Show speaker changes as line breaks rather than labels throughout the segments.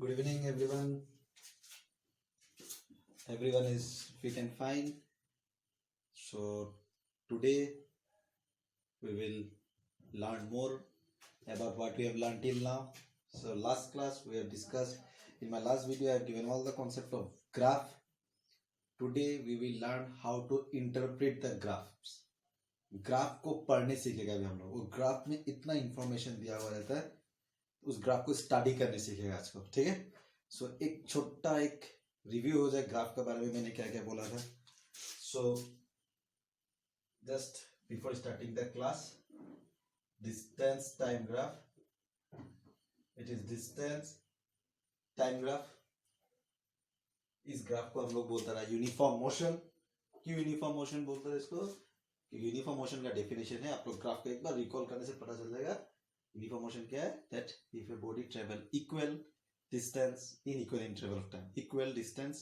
Good evening, everyone. Everyone is fit and fine. So, today we will learn more about what we have learned till now. So, last class we have discussed, in my last video, I have given all the concept of graph. Today we will learn how to interpret the graphs. Graph को पढ़ने सीखेगा अभी हम लोग. वो graph में इतना information दिया हुआ रहता है, उस ग्राफ को स्टडी करने सीखेगा आज को. ठीक है. सो एक छोटा एक रिव्यू हो जाए ग्राफ के बारे में, मैंने क्या क्या बोला था. So just before starting the class, distance time graph, it is distance time graph. इस ग्राफ को हम लोग बोलता रहा यूनिफॉर्म मोशन. क्यों यूनिफॉर्म मोशन बोलते हैं इसको? यूनिफॉर्म मोशन का डेफिनेशन है, आप लोग ग्राफ को एक बार रिकॉल करने से पता चल जाएगा. यूनिफॉर्म मोशन क्या है? That if a body travel equal distance in equal interval of time, equal distance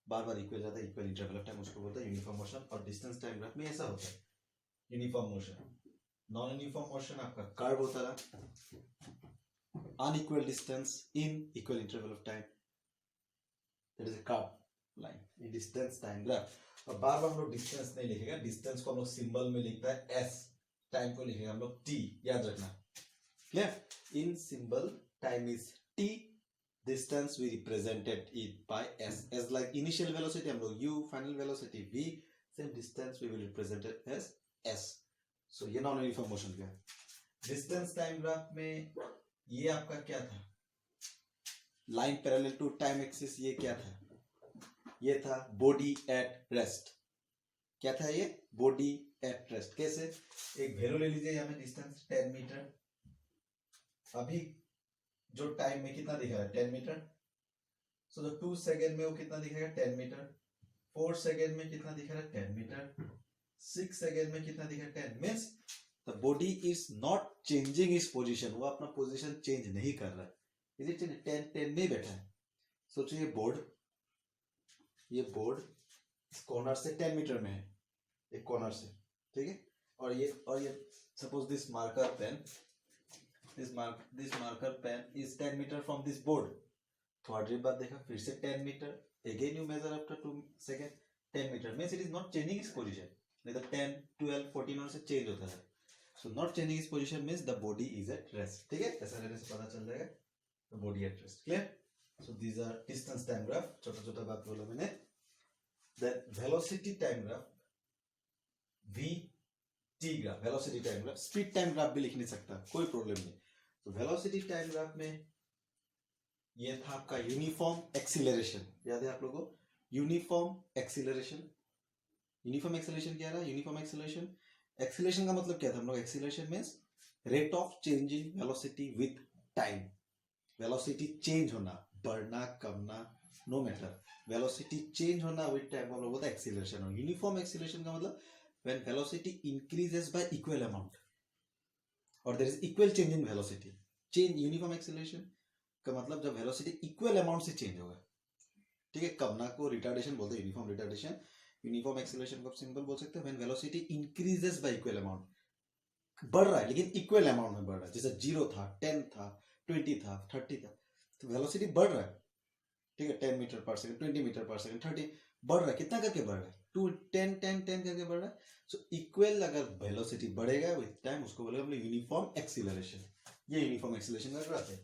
bar bar equal जाता है, इक्वल इंटरवल ऑफ टाइम, उसको बोलते हैं यूनिफॉर्म मोशन. और डिस्टेंस टाइम ग्राफ में ऐसा होता है uniform motion. Non uniform motion आपका कर्व होता रहा, unequal distance in equal interval of time, that is a curve line in distance time graph. और बार बार हम लोग डिस्टेंस नहीं लिखेगा, डिस्टेंस को हम लोग सिंबल में लिखता है एस, टाइम को लिखेगा हम लोग टी. याद रखना. Clear? In symbol time is T, distance we represented it by s. As like initial velocity हम लोग u, final velocity v, same distance we will represent it as s. So ये non uniform motion का. Distance time graph में ये आपका क्या था? Line parallel to time axis. ये क्या था? ये था बॉडी एट रेस्ट. क्या था ये? Body at rest. कैसे? एक वैल्यू ले लीजिए यहाँ पे, डिस्टेंस 10 मीटर. अभी जो टाइम में कितना दिखा रहा है? 10 मीटर. सो 2 सेकेंड में वो कितना दिखाएगा? 10 मीटर. 4 सेकेंड में कितना दिखा रहा है? 10 मीटर. 6 सेकेंड में कितना दिखा रहा है? 10. Means the body is not changing is position. वो अपना पोजीशन चेंज नहीं कर रहा है. इज इट 10 में बैठा है. सोचिए ये बोर्ड इस कॉर्नर से 10 मीटर में है, एक कॉर्नर से. ठीक है. और ये suppose this marker pen, this marker pen is 10 meter from this board. थोड़ी बार देखा, फिर से 10 meter. Again you measure after 2 seconds, 10 meter. Means it is not changing its position. नहीं तो 10, 12, 14 और से change होता है. So not changing its position means the body is at rest. ठीक है. ऐसा रहने से पता चल जाएगा the body at rest. Clear? So these are distance time graph. छोटा बात बोला मैंने. Then velocity time graph, VT graph, velocity time graph. Speed time graph भी लिख नहीं सकता, कोई प्रॉब्लम नहीं. तो वेलोसिटी टाइम ग्राफ में ये था आपका यूनिफॉर्म एक्सीलरेशन. याद है आप लोगों को? Uniform acceleration. यूनिफॉर्म एक्सीलरेशन क्या रहा? यूनिफॉर्म एक्सीलरेशन का मतलब क्या था हम लोग? Acceleration means rate of change in velocity with time. Velocity change होना, बढ़ना, कमना, नो मैटर. वेलोसिटी चेंज होना विद टाइम हम लोग बोलते हैं एक्सीलरेशन. और यूनिफॉर्म एक्सीलरेशन का मतलब when velocity increases by equal amount और there is equal change in velocity. Change uniform acceleration का मतलब जब वेलोसिटी इक्वल अमाउंट से चेंज होगा. ठीक है. कमना को रिटार्डेशन बोलते हैं, यूनिफॉर्म रिटार्डेशन. यूनिफॉर्म एक्सीलरेशन को सिंपल बोल सकते हैं when velocity increases by equal amount. बढ़ रहा है लेकिन इक्वल अमाउंट में बढ़ रहा है. जैसे 0 था, 10 था, 20 था, 30 था, तो वेलोसिटी बढ़ रहा है. ठीक है. 10 मीटर पर सेकंड, 20 मीटर पर सेकंड, 30 बढ़ रहा है. कितना करके बढ़ रहा है? 10 करके बढ़ रहा है. सो इक्वल अगर वेलोसिटी बढ़ेगा विद टाइम, उसको बोलेंगे हम लोग यूनिफॉर्म एक्सीलरेशन. ये यूनिफॉर्म एक्सीलरेशन का ग्राफ है.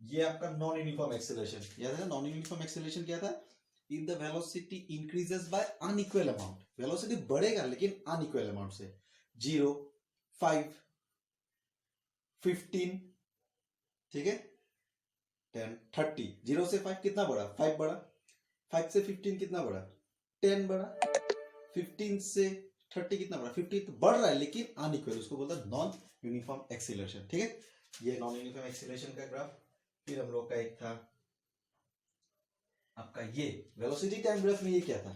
ये आपका नॉन यूनिफॉर्म एक्सीलरेशन. याद है नॉन यूनिफॉर्म एक्सीलरेशन क्या था? If the velocity increases bye unequal amount. Velocity बढ़ेगा लेकिन अनइक्वल अमाउंट से. 0, 5, 15. ठीक है. 10, 30. 0 से 5 कितना बढ़ा? 5 बढ़ा. 5 से 15 कितना बढ़ा? 10 बढ़ा. 15 से 30 कितना बढ़ा? 50. तो बढ़ रहा है लेकिन अनइक्वल, उसको बोलते हैं नॉन यूनिफॉर्म एक्सीलरेशन. ठीक है. ये नॉन यूनिफॉर्म एक्सीलरेशन का ग्राफ. फिर हम लोग का एक था आपका ये वेलोसिटी टाइम ग्राफ में. ये क्या था?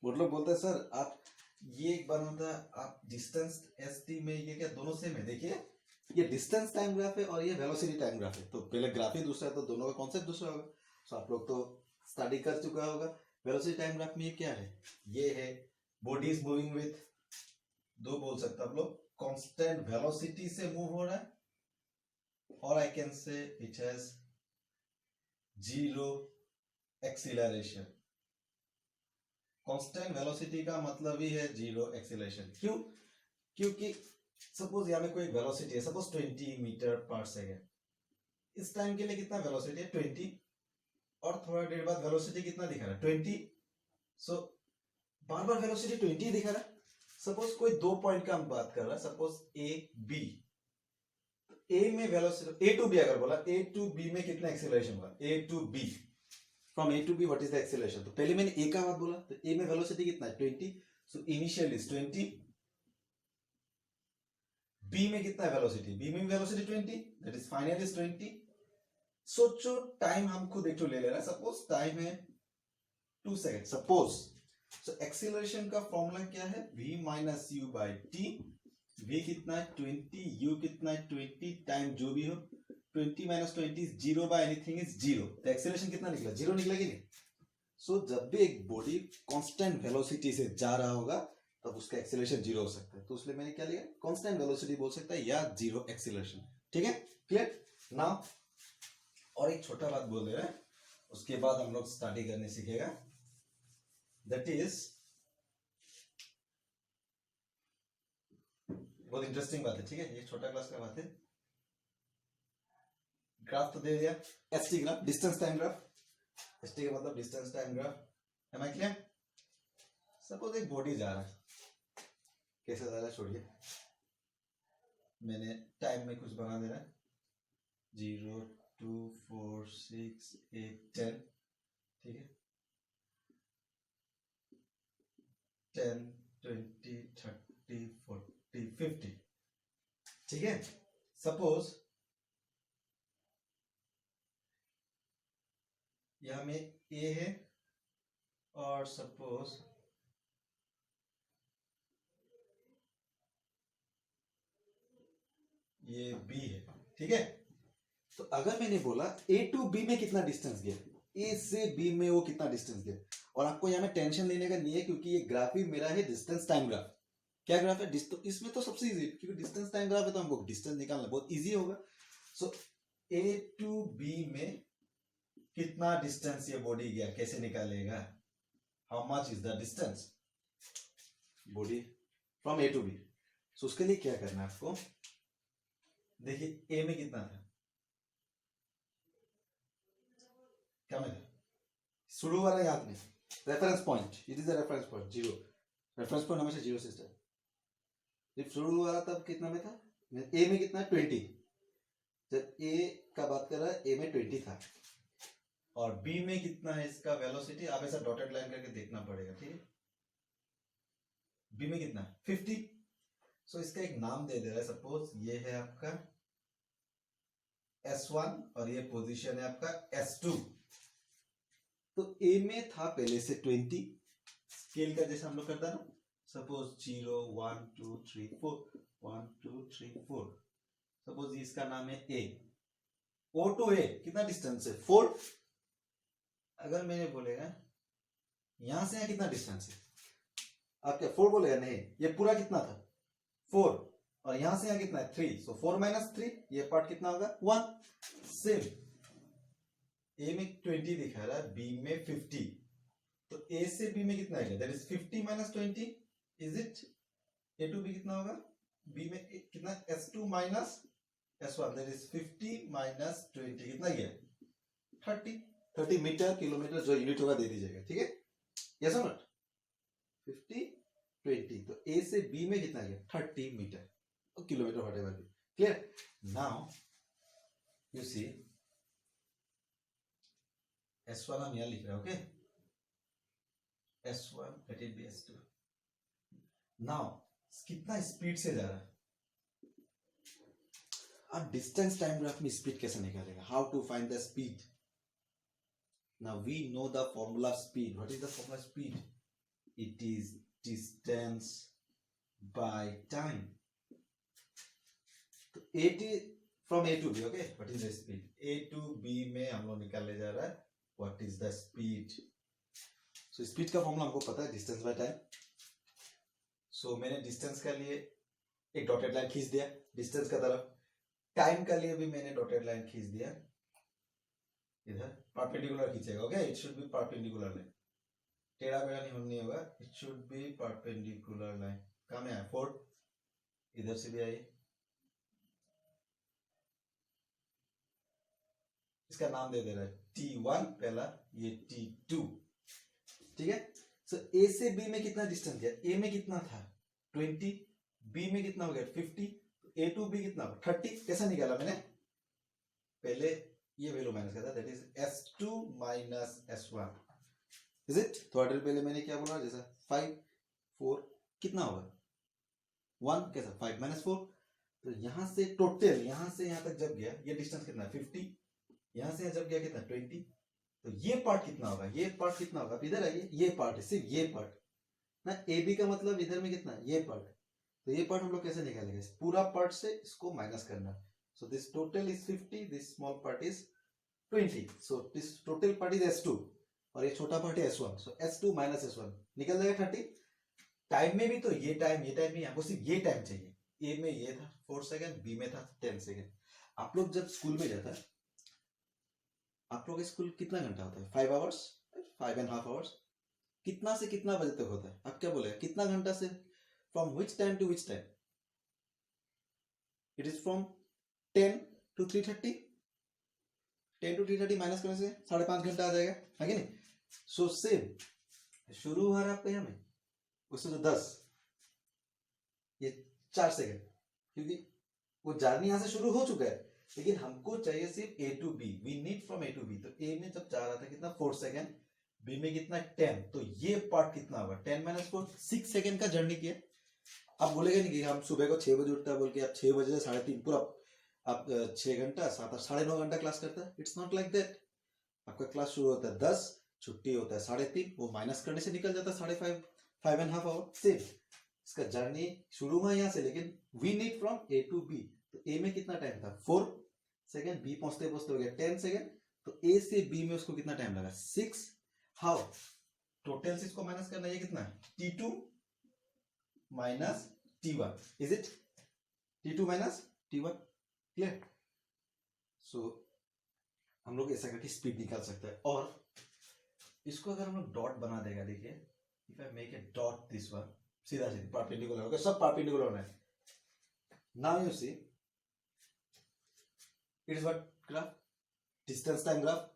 वो लोग बोलते हैं सर आप ये एक बार होता है आप डिस्टेंस एसटी में ये क्या दोनों सेम है? देखिए ये डिस्टेंस टाइम ग्राफ है और ये वेलोसिटी टाइम ग्राफ है. तो पहले ग्राफ ही दूसरा है तो दोनों का कॉन्सेप्ट दूसरा होगा. सो आप लोग तो स्टडी कर चुका होगा. वेलोसिटी टाइम ग्राफ में ये क्या है? ये है बॉडी इज मूविंग विथ, दो बोल सकते आप लोग, कांस्टेंट वेलोसिटी से मूव हो रहा है or I can say it has zero acceleration. Constant velocity का मतलब ही है जीरो एक्सीलरेशन. क्यों? क्योंकि सपोज यहाँ में कोई वेलोसिटी है, सपोज 20 मीटर पर सेकेंड. इस टाइम के लिए कितना वेलोसिटी है? 20. और थोड़ा देर बाद वेलोसिटी कितना दिखा रहा है? 20. सो बार बार वेलोसिटी 20 दिखा रहा है. सपोज कोई दो पॉइंट का हम बात कर रहा है, सपोज ए बी. ए में वेलोसिटी ए टू बी अगर बोला, ए टू बी में कितना एक्सीलरेशन होगा? A to B, from A to B what is the acceleration? तो पहले मैंने ए का बात बोला, तो ए में वेलोसिटी कितना है? 20. So initial is 20. बी में कितना है वेलोसिटी? बी में velocity 20, that is final is 20. सोचो टाइम हम खुद एक ले रहे हैं, सपोज टाइम है 2 सेकेंड सपोज. सो एक्सीलरेशन का फॉर्मूला क्या है? v minus you by T. v कितना है? 20. u कितना है? 20. टाइम जो भी हो, 20 minus 20 zero by anything is zero. तो एक्सीलरेशन कितना निकला? जीरो निकला कि नहीं? सो जब भी एक बॉडी कांस्टेंट वेलोसिटी से जा रहा होगा तब उसका एक्सीलरेशन जीरो हो सकता है. तो इसलिए मैंने क्या लिया? कांस्टेंट वेलोसिटी बोल सकता है या जीरो एक्सीलरेशन. ठीक है, क्लियर? नाउ और एक छोटा बात बोल रहे हैं, उसके बाद हम लोग स्टडी करने सीखेगा. दैट इज बहुत इंटरेस्टिंग बात है. ठीक है, ये छोटा क्लास का बात है. ग्राफ तो दे दिया, ST graph, distance time graph. ST का मतलब distance time graph. Am I clear? Suppose एक बॉडी जा रहा है, कैसे जा रहा है छोड़िए, मैंने टाइम में कुछ बना दे रहा है. 0 2 4 6 8 10. ठीक है, 10 20 30 40 50. ठीक है, सपोज यहां में ए है और सपोज ये बी है. ठीक है, तो अगर मैंने बोला ए टू बी में कितना डिस्टेंस गया, ए से बी में वो कितना डिस्टेंस गया, और आपको यहाँ में टेंशन लेने का नहीं है क्योंकि ये ग्राफ ही मेरा है डिस्टेंस टाइम ग्राफ. क्या ग्राफ है? इसमें तो सबसे इजी, क्योंकि डिस्टेंस टाइम ग्राफ है तो हमको डिस्टेंस निकालना बहुत इजी होगा. सो ए टू बी में कितना डिस्टेंस ये बॉडी गया, कैसे निकालेगा? How much is the distance body from A to B? So उसके लिए क्या करना है आपको? देखिए ए में कितना था, क्या में था? शुरू वाला याद नहीं, reference point. It is a reference point, zero. Reference point हमेशा जीरो से स्टार्ट. जब शुरू वाला तब कितना में था? ए में कितना? 20. जब ए का बात कर रहा है, ए में 20 था. और बी में कितना है इसका वेलोसिटी? आप ऐसा डॉटेड लाइन करके देखना पड़ेगा. ठीक है, बी में कितना? 50. सो इसका एक नाम दे दे रहा है, सपोज ये है आपका S1 और ये पोजीशन है आपका S2. तो ए में था पहले से 20, स्केल का जैसे हम लोग करता ना, सपोज 0 1 2 3 4 1 2 3 4. सपोज इसका नाम है ए. O टू ए कितना डिस्टेंस है? 4. अगर मैंने बोलेगा यहां से यहाँ कितना डिस्टेंस है, आप क्या 4 बोलेगा? नहीं, ये पूरा कितना था? 4. और यहां से यहाँ कितना है? 3. सो 4 माइनस 3, ये पार्ट कितना होगा? 1. सेम ए में 20 दिखा रहा है, बी में 50. तो ए से बी में कितना है? That is 50 minus 20. Is it? A to B कितना होगा? बी में कितना? S2 minus S1, that is 50 minus 20. कितना गया? 30 मीटर किलोमीटर जो यूनिट होगा दे दीजिएगा. ठीक है, यस और नॉट? 50 20. तो ए से बी में कितना गया? 30 meter kilometer whatever. Clear? Now you see S1 हम यहां लिख रहे हैं. Okay, S1 let it be S2. Now कितना स्पीड से जा रहा है? अब डिस्टेंस टाइम ग्राफ में स्पीड कैसे निकालेगा? How to find the speed? Now we know the formula of speed. What is the formula of speed? It is distance by time. तो from A to B, okay? What is the speed? A to B में हम लोग निकालने जा रहा है what is the speed. So speed का formula हमको पता है, distance by time. So मैंने distance के लिए एक डॉटेड लाइन खींच दिया डिस्टेंस का तरफ. टाइम का लिए भी मैंने डॉटेड लाइन खींच दिया, इधर परपेंडिकुलर खींचेगा, okay, it should be perpendicular line, टेढ़ा मेढ़ा नहीं होगा, it should be perpendicular line. कहाँ में आया 4, इधर से भी आई, इसका नाम दे दे रहा है T1 पहला, ये T2, ठीक है। सो A से B में कितना डिस्टेंस गया, A में कितना था 20, B में कितना हो गया 50, A to B कितना 30, कैसा निकाला मैंने, पहले ये वैल्यू माइनस करता, that is S2 minus S1, is it. थोड़ा देर पहले मैंने क्या बोला, जैसा 5 4 कितना होगा 1, कैसा 5 माइनस 4, तो यहां से टोटल यहां से यहां तक जब गया ये डिस्टेंस कितना 50, यहां से जब गया कितना 20, तो ये पार्ट कितना होगा, ये पार्ट कितना होगा, इधर आइए, ये पार्ट है, सिर्फ ये पार्ट ना, ए बी का मतलब इधर में कितना ये पार्ट, तो ये पार्ट हम लोग कैसे निकालेंगे, पूरा पार्ट से इसको माइनस करना, so this total is 50, this small part is 20, so this total part is S2 और ये छोटा पार्ट है S1, सो S2 माइनस S1 निकल जाएगा 30। टाइम में भी तो ये टाइम में आपको सिर्फ ये टाइम चाहिए, ए में ये था 4 सेकंड, बी में था 10 सेकंड। आप लोग जब स्कूल में जाता है, आप लोग स्कूल कितना घंटा होता है 5 आवर्स, 5.5 आवर्स, कितना से कितना बजे तक होता है, आप क्या बोलेगा कितना घंटा से, from which time to which time, it is from 10 to 3:30, 10 to 3:30 minus करने से 5.5 घंटा आ जाएगा, है कि नहीं। सो सेम शुरू हुआ रहा आपका में उससे तो 10, ये 4 सेकंड, क्योंकि वो जर्नी यहां से शुरू हो चुका है, लेकिन हमको चाहिए सिर्फ A to B, we need फ्रॉम A to B, तो A में जब जा रहा था कितना 4 सेकंड, B में कितना 10, तो ये पार्ट कितना होगा 10 माइनस 4, 6 सेकंड का जर्नी किया। आप बोलेगा नहीं कि हम सुबह को 6 बजे उठता है बोल के आप 6 बजे से 3:30 पूरा आप 6 घंटा 7 9.5 घंटा क्लास करता है, इट्स नॉट लाइक दैट। आपका क्लास शुरू होता है 10, छुट्टी होता है 3:30, वो माइनस करने से निकल जाता है 5.5 आवर से, इसका जर्नी शुरू हुआ यहाँ से, लेकिन वी नीड फ्रॉम A to B, तो A में कितना टाइम था 4 सेकंड, B पहुंचते पहुंचते हो गया 10 सेकंड, तो A से B में उसको कितना टाइम लगा 6, हाउ टोटल से इसको माइनस करना, ये कितना है T2 minus T1, is it, T2 minus T1, clear. So हम लोग ऐसा करके स्पीड निकाल सकते हैं, और इसको अगर हम लोग डॉट बना देगा, देखिए if I make a dot this one, सीधा सीधा परपेंडिकुलर होगा, सब परपेंडिकुलर होना है। Now you see it is what graph, distance time graph.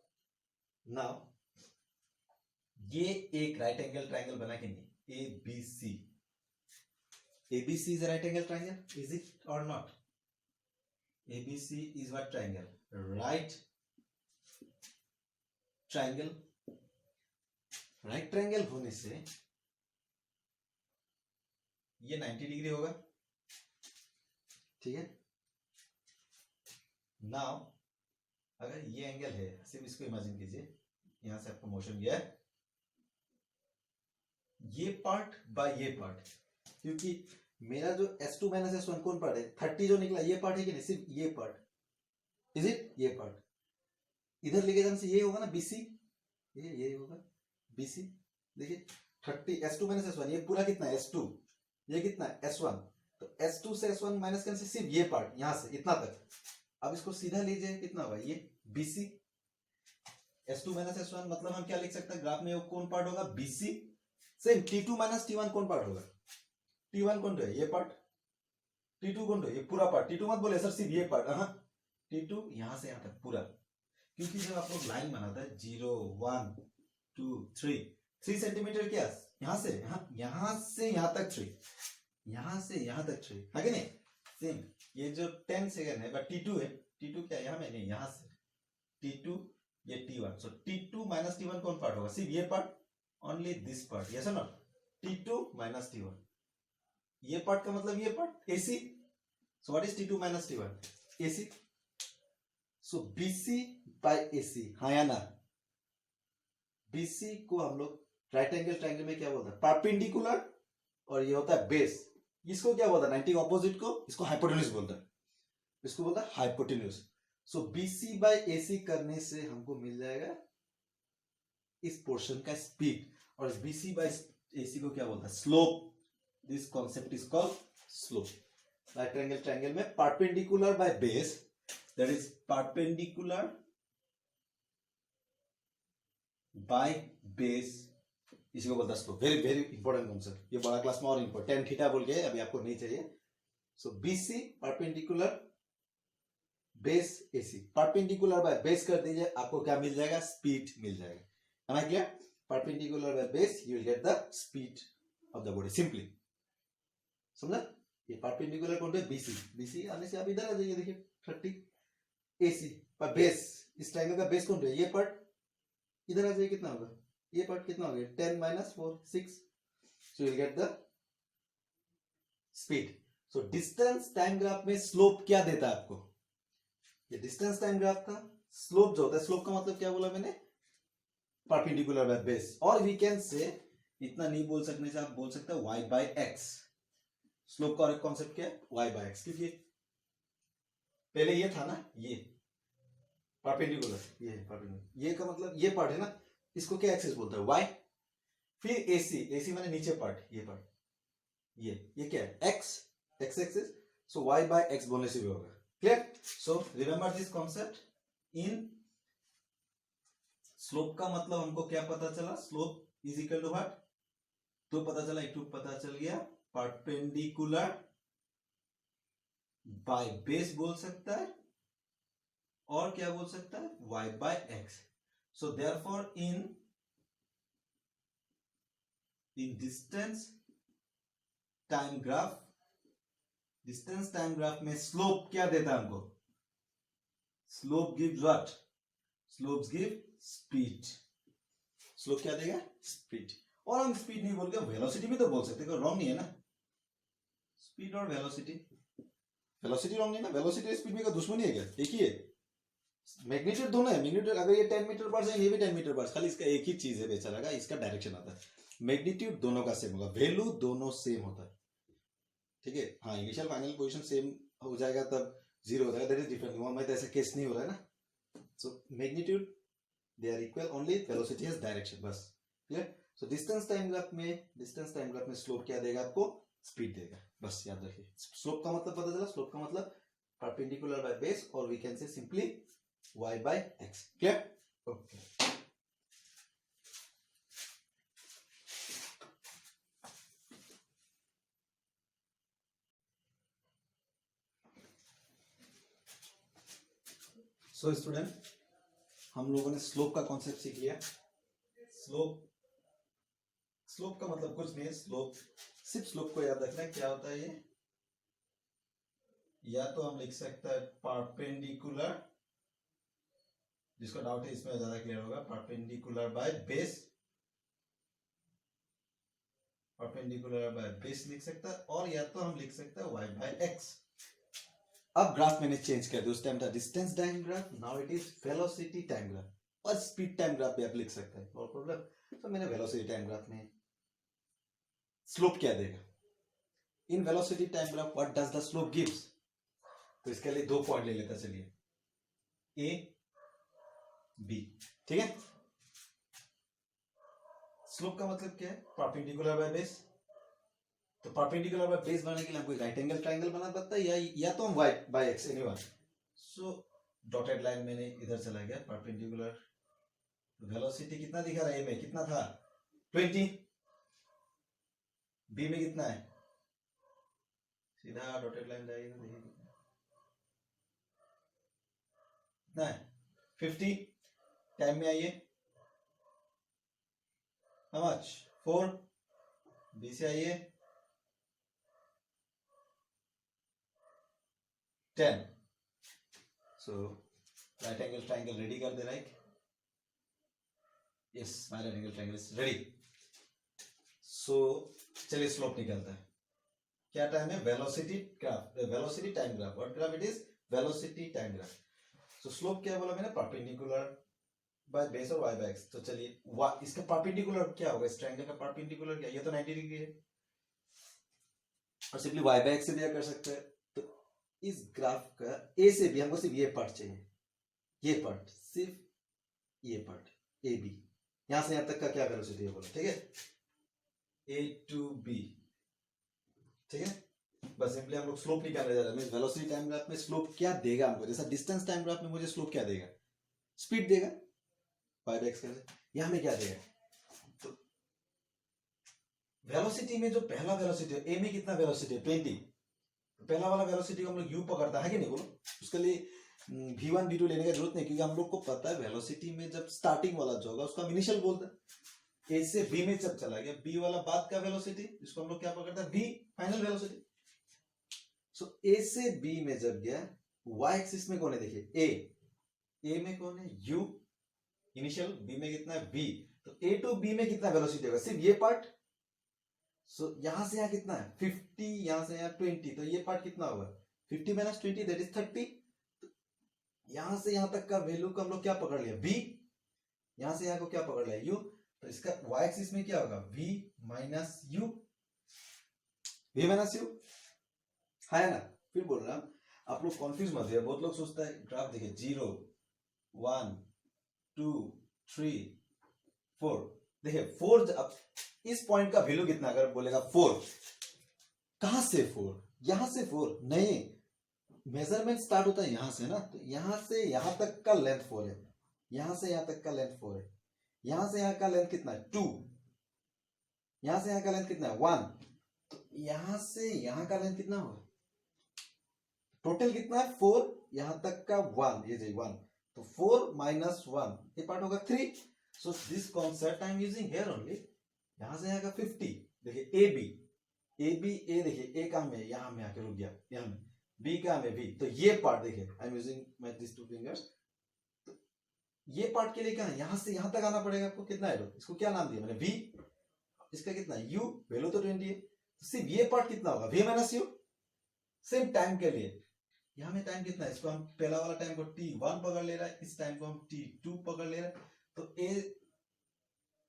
Now ये एक राइट एंगल ट्रायंगल बना कि नहीं, ABC, ABC is a right angle triangle, is it or not? ABC is what triangle? Right triangle. Right triangle होने से ये 90 degree होगा, ठीक है। नाउ अगर ये एंगल है, सिर्फ इसको इमेजिन कीजिए, यहां से आपको मोशन गया है, ये पार्ट बाय ये पार्ट, क्योंकि मेरा जो S2 माइनस S1 कौन पार्ट है 30 जो निकला, ये पार्ट है कि नहीं, सिर्फ ये पार्ट, इज इट, ये पार्ट इधर लेके जाने से ये होगा ना BC, ये होगा BC, देखिए 30 S2 माइनस S1, ये पूरा कितना है S2, ये कितना है S1, तो S2 से S1 माइनस करने से सिर्फ ये पार्ट यहां से इतना तक, अब इसको सीधा लीजिए कितना होगा ये BC, S2 माइनस S1 मतलब हम क्या लिख सकते हैं ग्राफ में, कौन पार्ट होगा BC, same T2 minus T1 कौन पार्ट होगा, T1 कौन है ये पार्ट, T2 कौन है ये पूरा पार्ट, T2 मत बोले सर सिर्फ ये पार्ट, हाँ T2 यहां से यहां तक पूरा, क्योंकि जब आप लोग लाइन बनाता है 0 1 2 3 सेंटीमीटर क्या यहां से यहां तक 3, यहां से यहां तक 3 है कि नहीं, सेम ये जो 10 सेकंड है बट T2 है, T2 क्या यहां में नहीं, यहां से T2 ये T1, सो T2 माइनस T1 कौन पार्ट होगा, सिर्फ ये part, only this part, yes और नॉट, T2 माइनस T1, ये पार्ट का मतलब ये part AC, so what is T2 minus T1 AC, so BC by AC, हाँ या ना, BC को हम लोग राइट एंगल ट्रायंगल में क्या बोलते हैं परपेंडिकुलर, और ये होता है बेस, इसको क्या बोलता है 90 ऑपोजिट को, इसको हाइपोटेन्यूज बोलता है, इसको बोलता है hypotenuse. So BC by AC करने से हमको मिल जाएगा इस पोर्शन का स्पीड, और BC बाय AC को क्या बोलता है slope, this concept is called slope. Right angle triangle में perpendicular by base that is perpendicular by base, इसी को बोलता है slope. Very very important concept, ये बड़ा क्लास में और इंपॉर्टेंट, tan थीटा बोल के अभी आपको नहीं चाहिए। सो BC perpendicular base AC, perpendicular by base कर दीजिए, आपको क्या मिल जाएगा, स्पीड मिल जाएगा। am I clear? Perpendicular by base you will get the speed of the body simply, समझा? ये परपेंडिकुलर कौन है, BC, BC आने से आप इधर आ जाइए, देखिए 30 AC पर बेस, इस ट्रायंगल का बेस कौन है, ये पार्ट, इधर आ जाइए, कितना होगा, ये पार्ट कितना हो गया, 10 - 4 6, so you will get the speed। so distance time graph में स्लोप क्या देता है आपको, ये डिस्टेंस टाइम ग्राफ था, स्लोप जो होता है, स्लोप का मतलब क्या बोला मैंने, परपेंडिकुलर बाय बेस, और वी कैन से, इतना नहीं बोल सकने से आप बोल सकते हैं y/x। स्लोप का और एक कॉन्सेप्ट क्या है, y/x, क्योंकि पहले ये था ना, ये परपेंडिकुलर, ये परपेंडिकुलर, ये का मतलब ये पार्ट है ना, इसको क्या एक्सिस बोलता है, y, फिर AC, AC माने नीचे पार्ट, ये पार्ट, ये क्या है, x, x एक्सिस, सो y/x बोलने से भी होगा, clear? So remember this concept. इन स्लोप का मतलब हमको क्या पता चला, slope is equal to what, तो पता चला, एक पता चल गया, परपेंडिकुलर बाय बेस बोल सकता है, और क्या बोल सकता है, y/x। So therefore in distance time graph, distance time graph में स्लोप क्या देता है हमको, slope gives what, slopes give speed. Slope क्या देगा, स्पीड। और हम स्पीड नहीं बोल के वेलोसिटी भी तो बोल सकते, कोई रॉन्ग नहीं है ना, स्पीड और वेलोसिटी, वेलोसिटी रॉन्ग नहीं है ना, वेलोसिटी और स्पीड में का दुश्मनी है क्या, एक ही है, मैग्नीट्यूड दोनों है, मैग्नीट्यूड अगर ये 10 मीटर पर है, ये भी 10 मीटर पर, खाली इसका एक ही चीज है बेचारा का, इसका डायरेक्शन आता है, मैग्नीट्यूड दोनों का सेम होगा, वैल्यू दोनों सेम होता है, ठीक है? हाँ, इनिशियल फाइनल पोजीशन सेम हो जाएगा तब 0 हो जाएगा, दैट इज डिफरेंट, वहां में तो ऐसा केस नहीं हो रहा है ना। So magnitude they are equal, only velocity has direction, बस, clear? So distance time graph में स्लोप क्या देगा आपको, स्पीड देगा, बस याद रखिए। स्लोप का मतलब पता चला, स्लोप का मतलब परपेंडिकुलर बाय बेस, और we can say simply y/x, clear? Okay, so student, हम लोगों ने स्लोप का कॉन्सेप्ट सीख लिया। स्लोप का मतलब कुछ नहीं है, स्लोप, सिर्फ स्लोप को याद रखना है, क्या होता है ये, या तो हम लिख सकते हैं परपेंडिकुलर, जिसका डाउट है इसमें ज्यादा क्लियर होगा, perpendicular by base, perpendicular by base लिख सकता है, और या तो हम लिख सकते हैं y/x। अब ग्राफ मैंने चेंज कर दिया, उस टाइम था distance time graph, now it is velocity time graph, और स्पीड टाइम ग्राफ भी आप लिख सकते हैं, नो प्रॉब्लम। तो मैंने वेलोसिटी टाइम ग्राफ में स्लोप क्या देगा, in velocity time graph what does the slope gives, तो इसके लिए 2 पॉइंट ले लेता, चलिए A B, ठीक है? स्लोप का मतलब क्या है, परपेंडिकुलर बाय बेस, तो परपेंडिकुलर बाय बेस बनाने के लिए हमको राइट एंगल ट्रायंगल बनाना पड़ता है, या तो हम y/x, एनीवन। सो डॉटेड लाइन मैंने इधर चला गया, परपेंडिकुलर, वेलोसिटी कितना दिखा रहा है, ए में कितना था 20, बी में कितना है, सीधा डॉटेड लाइन जाएगा, देखिए कितना है 50, टाइम में आइए, हाउ मच 4, बी से आइए 10। So right angle triangle ready कर दे, right, yes, my right angle triangle is ready. So चलिए स्लोप निकलता है, क्या टाइम है, velocity graph, velocity time graph, what graph it is, velocity time graph. So slope क्या बोला मैंने, परपेंडिकुलर बाय बेस और y/x। तो चलिए इसका परपेंडिकुलर क्या होगा, इस ट्रायंगल का परपेंडिकुलर क्या, ये तो 90 डिग्री है, और सिंपली y/x से भी कर सकते हैं। तो इस ग्राफ का ए से बी हमको सिर्फ ये पार्ट चाहिए, ये पार्ट, सिर्फ ये पार्ट ए बी, यहां से यहां तक का क्या वेलोसिटी है बोलो, ठीक है, A to B, ठीक है? बस सिंपली हम लोग स्लोप निकालने जा रहे हैं। वेलोसिटी टाइम ग्राफ में स्लोप क्या देगा हमको, जैसा डिस्टेंस टाइम ग्राफ में मुझे स्लोप क्या देगा, स्पीड देगा 5x कैसे, यहाँ में क्या देगा, तो वेलोसिटी में जो पहला वेलोसिटी है, ए में कितना वेलोसिटी है 20, तो पहला वाला वेलोसिटी हम लोग u पकड़ता है कि नहीं बोलो, उसके लिए v1 v2 लेने का जरूरत नहीं, क्योंकि हम लोग को पता है वेलोसिटी में जब स्टार्टिंग वाला जो होगा उसका हम इनिशियल बोलते हैं। ए से बी में जब चला गया, बी वाला बाद का वेलोसिटी, इसको हम लोग क्या पकड़ते हैं, v फाइनल वेलोसिटी। सो ए से बी में जब गया, y एक्सिस में कौन है देखिए, ए में कौन है u इनिशियल, बी में कितना है v, तो a टू b में कितना वेलोसिटी होगा, सिर्फ ये पार्ट। सो यहां से यहां कितना है 50, यहां से यहां 20, तो ये पार्ट कितना होगा 50 माइनस 20 दैट इज 30। यहां से यहां तक का वैल्यू को हम लोग क्या पकड़ लिया v, यहां से यहां को क्या पकड़ लिया u, तो इसका y एक्सिस में क्या होगा v minus u, v minus u है ना। फिर बोल रहा आप लोग कंफ्यूज मत होइए, बहुत लोग सोचता है ग्राफ देखिए 0 1 2 3 4, देखिए 4 अब इस पॉइंट का वैल्यू कितना, अगर बोलेगा 4, कहां से 4, यहां से 4 नहीं, मेजरमेंट स्टार्ट होता है यहां से ना, तो यहां से यहां तक का लेंथ 4 है, यहां से यहां तक का लेंथ 4 है, यहां से यहां का लेंथ कितना है 2, यहां से यहां का लेंथ कितना है 1, तो यहां से यहां का लेंथ कितना होगा, टोटल कितना है 4, यहां तक का 1, ये 1, तो 4 माइनस 1 ये पार्ट होगा 3। So this concept I am using here only. यहां से यहां का 50, देखिए ए बी ए देखिए ए कहां में, यहां में आके रुक गया, यहां में बी कहां में बी, तो ये पार्ट देखिए I am using my this two fingers, तो ये पार्ट के लिए कहां, यहां से यहां तक आना पड़ेगा आपको, कितना है, इसको क्या नाम दिया मैंने v, इसका कितना है u, वैल्यू तो 20 है, तो सिर्फ ये पार्ट कितना होगा v minus u। Same time के लिए यहां में टाइम कितना है, इसको हम पहला वाला टाइम को t1 पकड़ ले रहा है, इस टाइम को हम t2 पकड़ ले रहा है, तो ए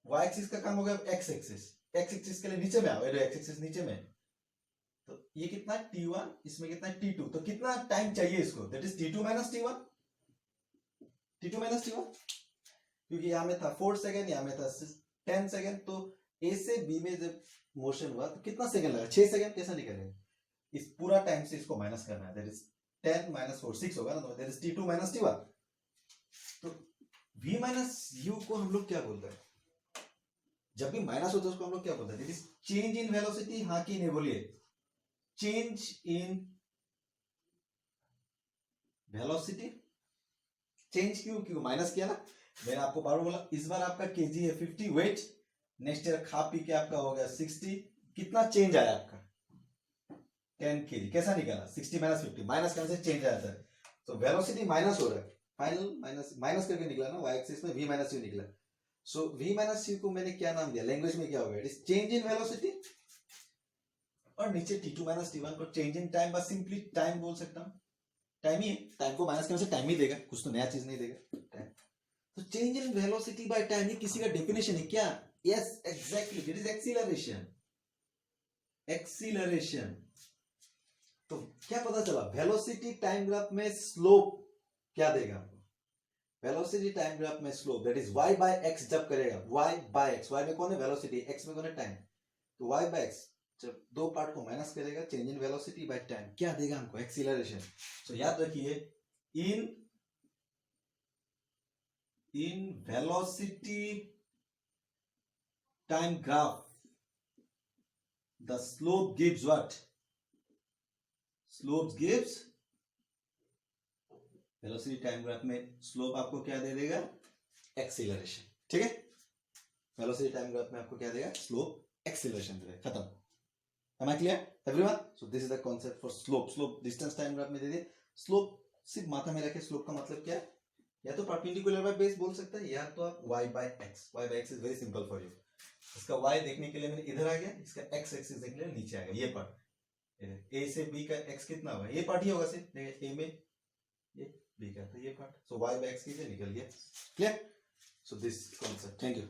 y एक्सिस का काम हो गया x एक्सिस के लिए नीचे में आओ, x एक्सिस नीचे में, तो ये कितना है t1, इसमें कितना है t2, तो कितना टाइम चाहिए इसको, that is t2 minus t1, क्योंकि यहां में था 4 सेकंड, यहां में था 10 सेकंड, तो a से b में जब मोशन हुआ तो कितना सेकंड लगा, 6 सेकंड, कैसा निकलेगा, इस पूरा टाइम से इसको माइनस करना है, दैट इज 10 माइनस 4 6 होगा ना, तो that is t2 minus t1। तो v माइनस u को हम लोग क्या बोलते हैं, जब भी माइनस होता है उसको हम लोग क्या बोलते हैं, that is change in velocity, हाँ कि नहीं बोलिए, चेंज इन वेलोसिटी, चेंज क्यों माइनस किया ना, मैंने आपको बार बोला, इस बार आपका केजी है 50 वेट, नेक्स्ट ईयर खा पी के आपका हो गया 60, कितना चेंज आया आपका 10 केजी, कैसा निकला 60 माइनस 50, माइनस करने से चेंज आया था, तो वेलोसिटी माइनस हो रहा है, फाइनल माइनस करके निकला ना, y एक्सिस में v माइनस u निकला। सो v माइनस u को मैंने क्या नाम दिया, लैंग्वेज में क्या होगा, it is change in velocity, और नीचे t2 माइनस t1 को चेंज इन टाइम, बस सिंपली टाइम बोल सकता हूं, टाइम ही है, टाइम को माइनस करने से टाइम ही देगा, कुछ तो नया चीज नहीं देगा टाइम। तो change in velocity by time, ये किसी का डेफिनेशन है क्या, yes exactly, it is acceleration, acceleration. तो क्या पता चला, वेलोसिटी टाइम ग्राफ में स्लोप क्या देगा आपको, वेलोसिटी टाइम ग्राफ में slope that is y by x जब करेगा, y बाय x, y में कौन है वेलोसिटी, x में कौन है टाइम, तो y बाय x जब दो पार्ट को माइनस करेगा, change in velocity by time क्या देगा हमको, एक्सीलरेशन। सो याद रखिए, in velocity time graph the slope gives what, slope gives, velocity time graph में स्लोप आपको क्या दे देगा, एक्सीलरेशन, ठीक है, वेलोसिटी टाइम ग्राफ में आपको क्या देगा, स्लोप एक्सीलरेशन देगा, खत्म। Am I clear everyone? So this is the concept for slope. Slope distance time graph में दे दिए, स्लोप सिर्फ माथा में रखे, स्लोप का मतलब क्या है, या तो परपेंडिकुलर बाय बेस बोल सकता है, या तो आप y by x, y by x is very simple for you। इसका y देखने के लिए मैंने इधर आ गया, इसका x एक्सिस देखने के लिए नीचे आ गया, ये पार्ट a से b का x कितना होगा, ये पार्ट ही होगा सिर्फ, a में ये b का, तो ये part, so y by x कीजिए निकल गया, clear. So this concept, thank you.